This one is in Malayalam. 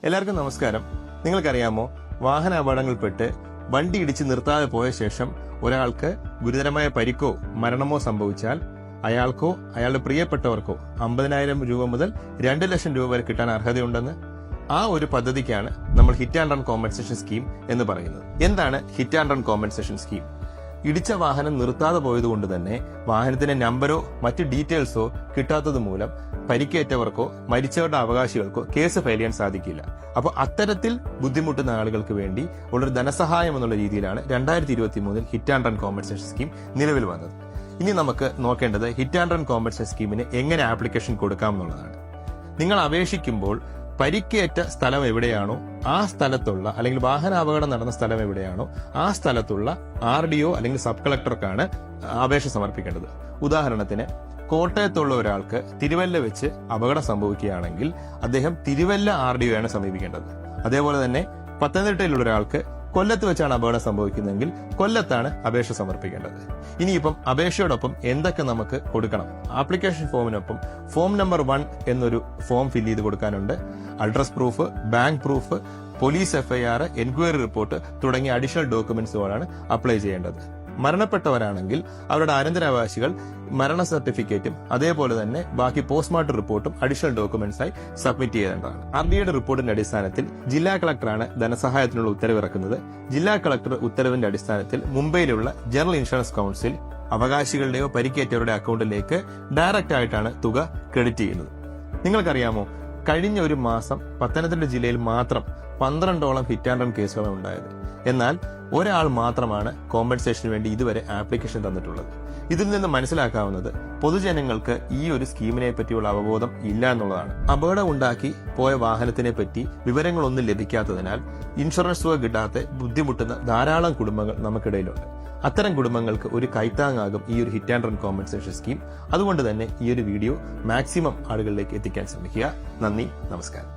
എല്ലാവർക്കും നമസ്കാരം. നിങ്ങൾക്കറിയാമോ, വാഹന അപകടങ്ങളിൽപ്പെട്ട് വണ്ടി ഇടിച്ച് നിർത്താതെ പോയ ശേഷം ഒരാൾക്ക് ഗുരുതരമായ പരിക്കോ മരണമോ സംഭവിച്ചാൽ അയാൾക്കോ അയാളുടെ പ്രിയപ്പെട്ടവർക്കോ 50,000 രൂപ മുതൽ 2 ലക്ഷം രൂപ വരെ കിട്ടാൻ അർഹതയുണ്ടെന്ന് ആ ഒരു പദ്ധതിക്കാണ് നമ്മൾ hit and run compensation scheme എന്ന് പറയുന്നത്. എന്താണ് hit and run compensation scheme? ഇടിച്ച വാഹനം നിർത്താതെ പോയതുകൊണ്ട് തന്നെ വാഹനത്തിന്റെ നമ്പരോ മറ്റ് ഡീറ്റെയിൽസോ കിട്ടാത്തത് മൂലം പരിക്കേറ്റവർക്കോ മരിച്ചവരുടെ അവകാശികൾക്കോ കേസ് ഫയൽ ചെയ്യാൻ സാധിക്കില്ല. അപ്പോൾ അത്തരത്തിൽ ബുദ്ധിമുട്ടുന്ന ആളുകൾക്ക് വേണ്ടി ഉള്ളൊരു ധനസഹായം എന്നുള്ള രീതിയിലാണ് 2023 hit and run compensation scheme നിലവിൽ വന്നത്. ഇനി നമുക്ക് നോക്കേണ്ടത് ഹിറ്റ് ആൻഡ് റൺ കോമ്പൻസേഷൻ സ്കീമിന് എങ്ങനെ ആപ്ലിക്കേഷൻ കൊടുക്കാം എന്നുള്ളതാണ്. നിങ്ങൾ അപേക്ഷിക്കുമ്പോൾ പരിക്കേറ്റ സ്ഥലം എവിടെയാണോ ആ സ്ഥലത്തുള്ള, അല്ലെങ്കിൽ വാഹനാപകടം നടന്ന സ്ഥലം എവിടെയാണോ ആ സ്ഥലത്തുള്ള RDO അല്ലെങ്കിൽ സബ് കളക്ടർക്കാണ് അപേക്ഷ സമർപ്പിക്കേണ്ടത്. ഉദാഹരണത്തിന്, കോട്ടയത്തുള്ള ഒരാൾക്ക് തിരുവല്ല വെച്ച് അപകടം സംഭവിക്കുകയാണെങ്കിൽ അദ്ദേഹം തിരുവല്ല RDO ആണ് സമീപിക്കേണ്ടത്. അതേപോലെ തന്നെ പത്തനംതിട്ടയിലുള്ള ഒരാൾക്ക് കൊല്ലത്ത് വെച്ചാണ് അപകടം സംഭവിക്കുന്നതെങ്കിൽ കൊല്ലത്താണ് അപേക്ഷ സമർപ്പിക്കേണ്ടത്. ഇനിയിപ്പം അപേക്ഷയോടൊപ്പം എന്തൊക്കെ നമുക്ക് കൊടുക്കണം? ആപ്ലിക്കേഷൻ ഫോമിനൊപ്പം ഫോം നമ്പർ 1 എന്നൊരു ഫോം ഫില്ല് ചെയ്ത് കൊടുക്കാനുണ്ട്. Address proof, bank proof, police FIR, enquiry report തുടങ്ങിയ അഡീഷണൽ ഡോക്യുമെന്റ്സുകളാണ് അപ്ലൈ ചെയ്യേണ്ടത്. മരണപ്പെട്ടവരാണെങ്കിൽ അവരുടെ അനന്തരാവകാശികൾ മരണ സർട്ടിഫിക്കറ്റും അതേപോലെ തന്നെ ബാക്കി പോസ്റ്റ്മോർട്ടം റിപ്പോർട്ടും അഡീഷണൽ ഡോക്യുമെന്റ്സായി സബ്മിറ്റ് ചെയ്യേണ്ടതാണ്. RDOയുടെ റിപ്പോർട്ടിന്റെ അടിസ്ഥാനത്തിൽ ജില്ലാ കളക്ടറാണ് ധനസഹായത്തിനുള്ള ഉത്തരവിറക്കുന്നത്. ജില്ലാ കളക്ടർ ഉത്തരവിന്റെ അടിസ്ഥാനത്തിൽ മുംബൈയിലുള്ള ജനറൽ ഇൻഷുറൻസ് കൌൺസിൽ അവകാശികളുടെയോ പരിക്കേറ്റവരുടെ അക്കൗണ്ടിലേക്ക് ഡയറക്റ്റ് ആയിട്ടാണ് തുക ക്രെഡിറ്റ് ചെയ്യുന്നത്. നിങ്ങൾക്കറിയാമോ, കഴിഞ്ഞ ഒരു മാസം പത്തനംതിട്ട ജില്ലയിൽ മാത്രം 12ഓളം ഹിറ്റ് ആൻഡ് റൺ കേസുകളാണ് ഉണ്ടായത്. എന്നാൽ ഒരാൾ മാത്രമാണ് കോമ്പൻസേഷന് വേണ്ടി ഇതുവരെ ആപ്ലിക്കേഷൻ തന്നിട്ടുള്ളത്. ഇതിൽ നിന്ന് മനസ്സിലാക്കാവുന്നത് പൊതുജനങ്ങൾക്ക് ഈ ഒരു സ്കീമിനെ പറ്റിയുള്ള അവബോധം ഇല്ല എന്നുള്ളതാണ്. അപകടം ഉണ്ടാക്കി പോയ വാഹനത്തിനെ പറ്റി വിവരങ്ങളൊന്നും ലഭിക്കാത്തതിനാൽ ഇൻഷുറൻസ് തുക കിട്ടാതെ ബുദ്ധിമുട്ടുന്ന ധാരാളം കുടുംബങ്ങൾ നമുക്കിടയിലുണ്ട്. അത്തരം കുടുംബങ്ങൾക്ക് ഒരു കൈത്താങ്ങാകും ഈ ഒരു hit and run compensation scheme. അതുകൊണ്ട് തന്നെ ഈ ഒരു വീഡിയോ മാക്സിമം ആളുകളിലേക്ക് എത്തിക്കാൻ ശ്രമിക്കുക. നന്ദി, നമസ്കാരം.